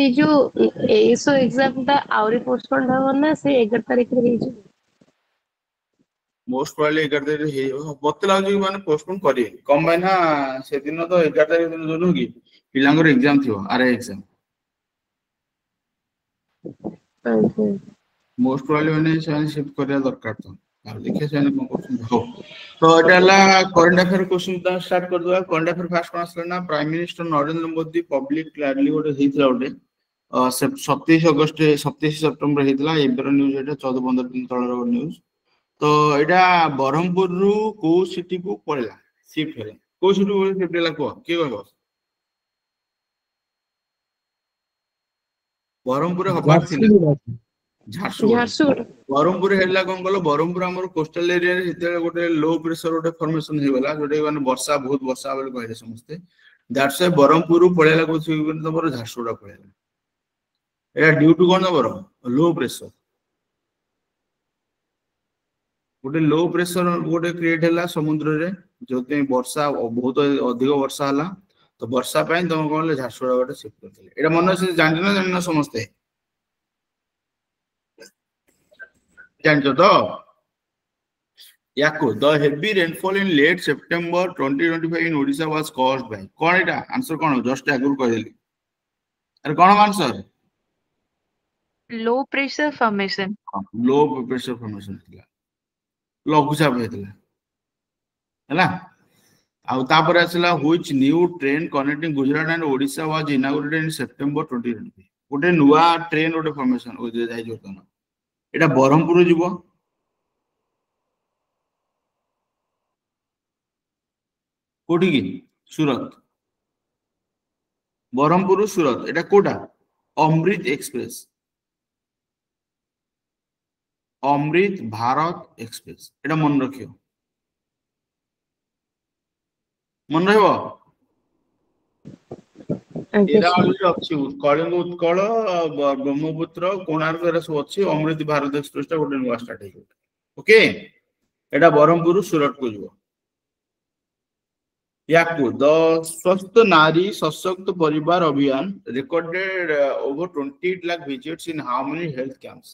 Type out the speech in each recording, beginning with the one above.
ये जो एसो एग्जाम ता आउरी पोस्टपोन हो ना से 11 तारिख रे हेजो मोस्ट प्रोबेबली 11 तारिख हे मते लागु कि माने पोस्टपोन करिए कम बाय ना से दिन तो 11 तारिख दिन जो कि पिलांगर एग्जाम थियो आरए एग्जाम मोस्ट प्रोबेबली माने से शिफ्ट करिया दरकार तो अब देखिए से कोन क्वेश्चन हो तो एटाला करंट अफेयर क्वेश्चन ता स्टार्ट कर दवा करंट अफेयर फर्स्ट कोन आसला ना prime minister Narendra Modi public clearly ओटे हेतला ओटे 27 अगस्त 27 सितंबर हेतला एबर न्यूज एटा 14 15 दिन तळर न्यूज तो एटा बरहमपुर रु को सिटी को पळला शिफ्ट हेला को सिटी को शिफ्ट हेला को के कहबो बरहमपुर हबार थिला झारसुगुड़ा बरहमपुर हेला कोन गलो बरहमपुर हमर कोस्टल एरिया रे हेते गोटे लो प्रेशर गोटे फॉर्मेशन हे गला जोटे माने वर्षा बहुत वर्षा बेल कहले समस्ते दैट्स व्हाई बरहमपुर पळेला को तमरो झारसुगुड़ा पळेला एटा ड्यू टू कोन नबर लो प्रेशर गोटे लो प्रेशर गोटे क्रिएट होला समुद्र रे जोते वर्षा बहुत अधिक वर्षा होला तो वर्षा पय तम कोन झारसुगुड़ा गोटे शिफ्ट करथले एटा मन से जानना समस्ते जानजो तो याको the heavy rainfall in late September 2025 इन ओडिशा वाज कॉज्ड बाय कोन एटा आंसर कोन जस्ट आगुर कह देली अरे कोन आंसर लो प्रेशर फॉर्मेशन थिला लघुचाप हेतला हला आ तापर आसला which new train connecting Gujarat and Odisha was inaugurated in September 2025 गोटे नुवा ट्रेन गोटे फॉर्मेशन ओ जे जाई जोतन एटा बरहमपुर जीवो कोठी की सूरत बरहमपुर सूरत एटा कोटा अमृत एक्सप्रेस अमृत भारत एक्सप्रेस एटा मन रखियो मन रहबो एरा अलरेडी अछि कलिंग उत्कल ब्रह्मपुत्र कोणार्क रे सब अछि अमृत भारत एक्सप्रेस ता गोटे नुवा स्टार्ट हे ओके एटा बरहमपुर सूरत को जीवो याकू द स्वस्थ नारी सशक्त परिवार अभियान recorded over 28 lakh visits in how many health camps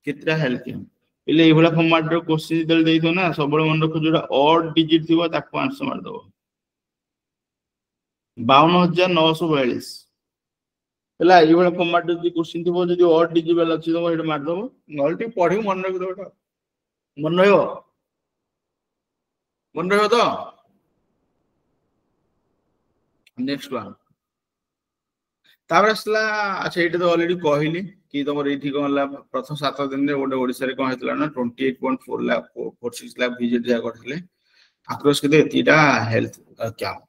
कितना हेल्थ कैंप इले एभला फॉर्मेट रो क्वेश्चन दल देइतो ना सबले मन रखो जोडा ऑड डिजिट थिबो ताको आंसर मार दबो 52942 हला एभला फॉर्मेट जदी क्वेश्चन थिबो जदी ऑड डिजिट वाला अछि तो हेड मार दबो नलटी पढी मन रख दबो मन रहयो तो नेक्स्ट वन तापर असला अच्छा एटा तो ऑलरेडी कहली कि तमर एठी कोनला प्रथम 7 दिन रे गोटे ओडिसा रे कोन हेतला ना 28.4 लाख 46 लाख विजिट जा करथिले आक्रोश के एतीटा हेल्थ कैंप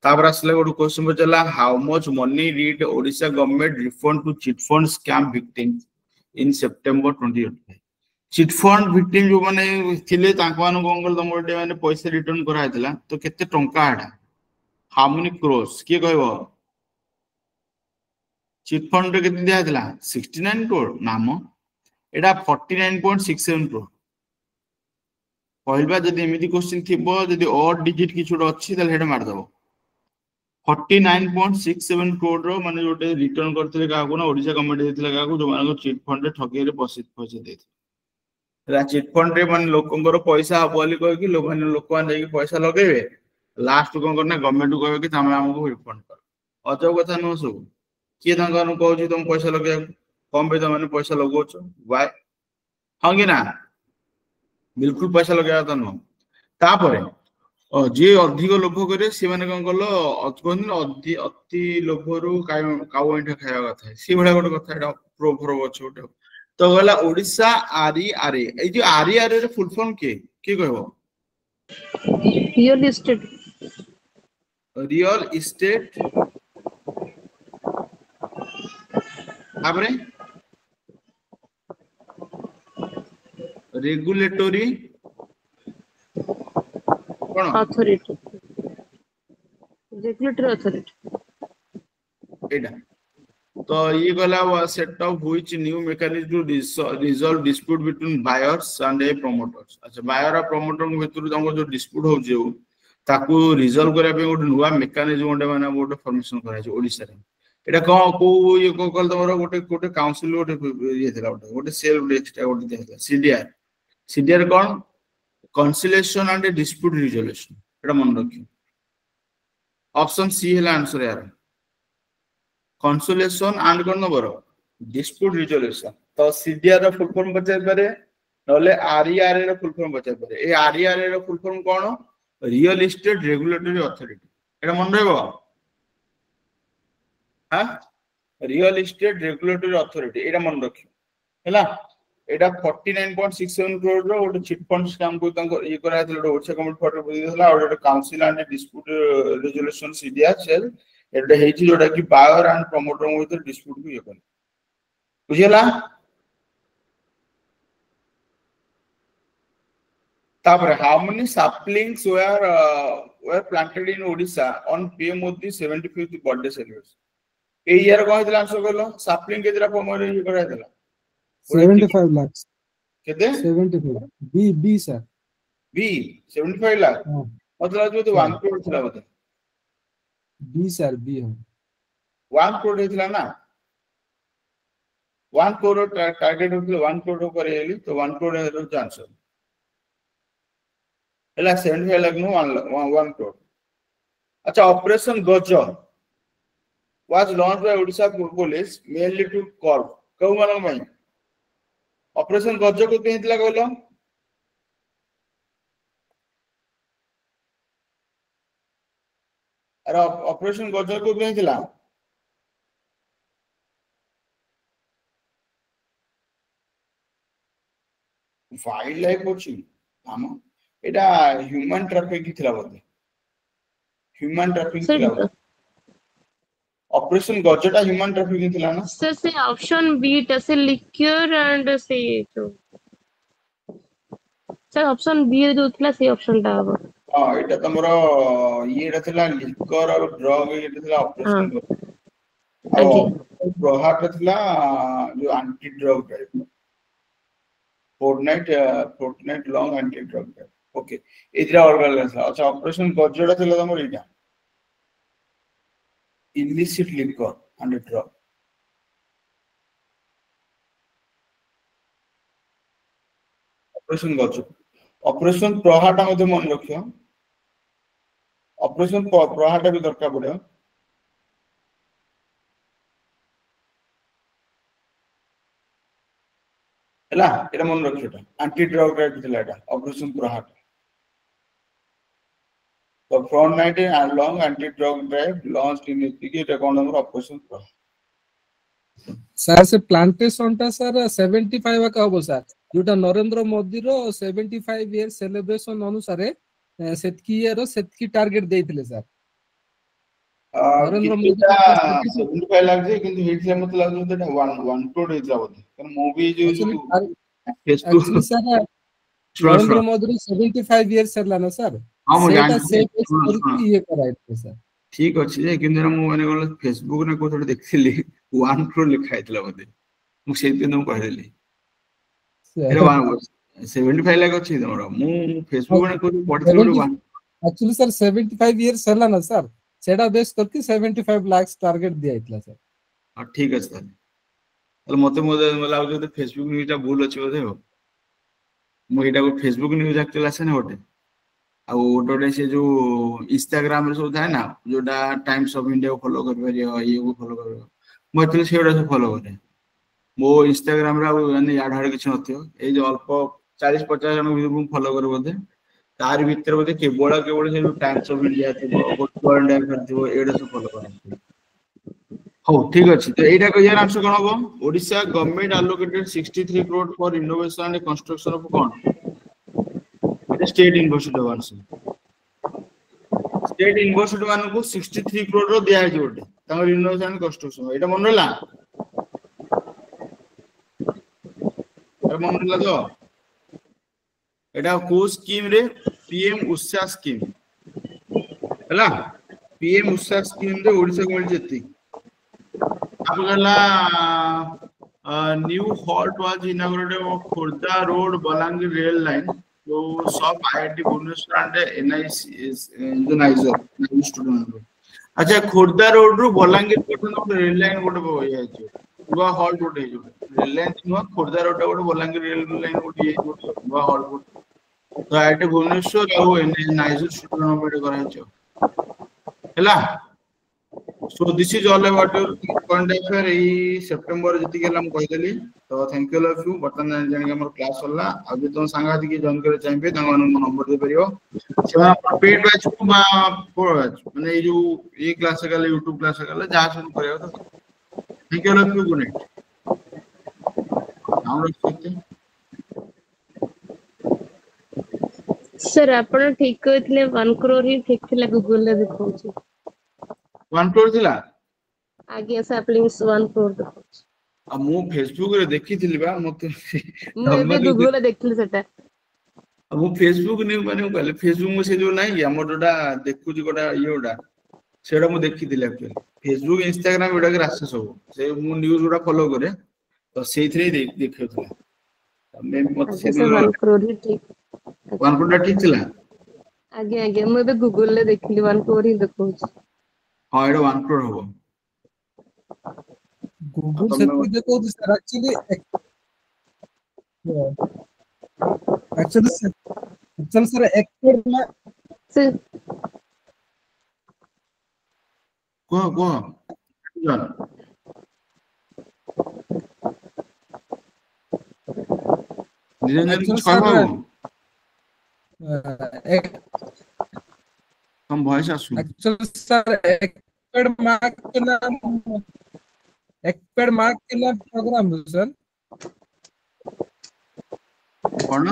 तापर असला गोटे क्वेश्चन बचला how much money did Odisha government refund to chit fund scam victims in September 2025 chit fund victim जो माने थिले तांको मान कोन तमर माने पैसा रिटर्न करा हेतला तो केते टंका आडा हाउ मेनी क्रोर्स के कहबो चिट फंड रे केते दिया हेतला 69 करोड़ नाम एडा 49.67 करोड़ कहलबा जदी एमिति क्वेश्चन थिबो जदी ऑड डिजिट किछुड अछि तले हेड मार दबो 49.67 करोड़ रो माने जोटे रिटर्न करथिले काको ना ओडिसा गवर्नमेंट देथिले काको जो माने चिट फंड रे ठगे रे पैसा देथि रा चिट फंड रे माने लोकंगर पैसा हबोली कह कि लोक माने जाई पैसा लगेबे लास्ट कोन करना गवर्नमेंट को कहबे कि तमे हमको रिफंड कर अजब कथा न सब के तंगन कहू तुम पैसा लगे कम पे तमने पैसा लगोछ व्हाई हां कि ना बिल्कुल पैसा लगे त न तापरे जे अधिक लोभ करे से माने कोन गलो अति लोभरू काउ एठा खाया कथा से बडा गोटे कथा एटा प्रोभर अछि गोटे तो गला ओडिसा आरी आरे ए जे आरी आरे रे फुल फॉर्म के कहबो रियल एस्टेट आपरे रेगुलेटरी कोन अथॉरिटी रेगुलेटरी अथॉरिटी एडा तो ये गला set of which new mechanism to resolve dispute between buyers and a promoters अच्छा बायर और प्रोमोटर के भीतर तंग जो डिस्प्यूट हो जे ताकू रिजॉल्व करा पे गोटे नुवा मैकेनिज्म गोटे माने गोटे फॉर्मेशन करा जे ओडिसा रे एटा को ये को कल तमरो गोटे काउंसिल गोटे ये थिला गोटे सेल गोटे एक्स्ट्रा गोटे दिया सीडीआर सीडीआर कौन कंसिलेशन एंड डिस्प्यूट रिजोल्यूशन एटा मन रखियो ऑप्शन सी है आंसर यार कंसोलेशन एंड कौन नंबर डिस्प्यूट रिजोल्यूशन तो सीडीआर रो फुल फॉर्म बचाई पारे नले आरईआर रो फुल फॉर्म बचाई पारे ए आरईआर रो फुल फॉर्म कौन रियल एस्टेट रेगुलेटरी अथॉरिटी एटा मन रहबो हां रियल एस्टेट रेगुलेटरी अथॉरिटी एटा मन रखियो हैला एटा 49.67 करोड़ रो गोटे चिट फंड स्कैम को तंको ये करा था ओडिशा गवर्नमेंट फॉर बुझिला और गोटे council and dispute resolution CDR cell एटा हेची जोटा कि buyer and promoter with dispute को ये कर बुझिला तापर how many saplings were planted in Odisha on PM Modi 75th birthday celebration a year को हेतला आंसर करलो सैपलिंग केतरा फॉर्म रे करा हेतला 75 lakhs केते 75 बी सर बी 75 लाख मतलब जो तो 1 करोड़ थिला बता बी सर बी है 1 करोड़ हेतला ना 1 करोड़ टारगेट होतले 1 करोड़ करे हेली तो 1 करोड़ हेरो आंसर एला 75 लाख नो 1 करोड़ अच्छा ऑपरेशन गज was launched by Odisha police mainly to curb कौ मानक भाई ऑपरेशन गज को केहितला कहलो अरे ऑपरेशन गज को केहितला वाइल्ड लाइफ अछि हम एटा ह्यूमन ट्रैफिकिंग थिला बोले ह्यूमन ट्रैफिकिंग थिला ऑपरेशन गजटा ह्यूमन ट्रैफिकिंग थिला ना सर से ऑप्शन बी टा से लिक्योर एंड से जो सर ऑप्शन बी जो थिला से ऑप्शन टा अब हां एटा तमरो येटा थिला लिकर और ड्रग एटा थिला ऑपरेशन प्रहाट थिला जो anti drug type fortnight long anti drug type okay इधर ऑर्गन अच्छा ऑपरेशन गजटा थिला तमरो एटा illicit liquor and drug operation गज ऑपरेशन प्रहाटा मध्ये मन रखियो ऑपरेशन प्रहाटा भी दरकार पड़े हला एटा मन रखियो एंटी ड्रग ड्राइव थिला एटा ऑपरेशन प्रहाटा तो front night and long anti drug drive launched in it account number operation sir से प्लांटेशन ता सर 75 का हो सर जोटा नरेंद्र मोदी रो 75 ईयर सेलिब्रेशन अनुसार सेतकी ईयर सेतकी टारगेट देइथिले सर नरेंद्र मोदी 75 लाख जे किंतु हेटले मत लागो तो 1 करोड़ हेतला बोले कारण मूवी जो Facebook sir Narendra Modi 75 year सरला ना सर हां मो जान ये कराइते सर ठीक अछि जे किंतु मो माने गल फेसबुक ने कोथोड देखथिली 1 करोड़ लिखा हेतला बोले मु से दिन कहली एरो 75 लाख अछि तमरो मु फेसबुक ने कोथि पढथिलो एक्चुअली सर 75 ईयर सरला ना सर सेडा बेस करके 75 लाख टारगेट दिया इतला सर हां ठीक अछि ताले मते लागो जे फेसबुक न्यूज़ भूल अछि बोधे हो मु एटा को फेसबुक न्यूज़ एक्चुअली आसे ना ओटे आ ओटोडे से जो इंस्टाग्राम रे सब थाए ना जोटा टाइम्स ऑफ इंडिया को फॉलो कर परियो ये को फॉलो कर मु एक्चुअली सेडा से फॉलो करे मो इंस्टाग्राम रे यानी याड हाड किछ नथियो ए जो अल्प 40 50 जन को फॉलो कर बोधे तार भीतर बोधे केवल से टाइम्स ऑफ इंडिया थिबो वर्ल्ड अफेयर थिबो एडा से फॉलो कर हो ठीक अछि तो एटा को यार आंसर कोन हो Odisha government allocated 63 crore for innovation and construction of cone state university one state university one को 63 करोड़ रो दिया है जोटे तंग इनोवेशन एंड कंस्ट्रक्शन एटा मन रहला अरे मन रहला तो एटा को स्कीम रे पीएम उत्साह स्कीम हला पीएम उत्साह स्कीम रे ओडिसा को मिल जेती अब गला new halt was inaugurated of Khordha road Balangir rail line तो सब IIT Bhubaneswar and NIC is the nigher student अच्छा खोर्धा रोड रु बलांगीर पर्यंत रेल लाइन गोटे बही जाइए नुआ हल्ट गोटे रेल लाइन नुआ खोर्धा रोड गोटे बलांगीर रेल लाइन गोटे नुआ हल्ट गोटे तो आईटी भुवनेश्वर और नाइजर स्टूडेंट कराइछ हैला so this is all about your current affair ई सितंबर जति गेला हम कहि देली तो thank you all of you बर्तमान जानि हमर क्लास होला अब तो सांगाती के जॉइन करे चाहिए तांग नंबर दे परियो सेवा पेड बैच को बा फोर बैच माने जो ए क्लास गले YouTube क्लास गले जा सुन करियो तो thank you all of you good night हम रखते सर आपण ठीक कहथिले 1 करोड़ ही ठीक थिला गूगल ले देखौ छी 1 करोड़ थिला आगे से प्लीज 1 करोड़ देखौ छी आ मो फेसबुक रे देखिथिली बा मते मैं भी गूगल ले देखथिले सेटा अब वो फेसबुक नहीं माने कहले फेसबुक में से जो नहीं हमर जोडा देखु जी गोटा योडा सेडा मु देखिथिले एक्चुअली फेसबुक इंस्टाग्राम एडा के रास्ता सब से मु न्यूज़ गोटा फॉलो करे तो सेथरे देखथला मैं मत से 1 करोड़ ही ठीक 1 करोड़ ठीक थिला आगे आगे मैं भी गूगल ले देखली 1 करोड़ ही देखौ छी हां एडा 1 करोड़ हो गूगल से भी देखो सर एक्चुअली सर एक्टर में सर को जान निरंजन कुछ कहबो हम वॉइस आसु एक्चुअली सर एक्सपर्ट मार्क के नाम प्रोग्राम है सर कौन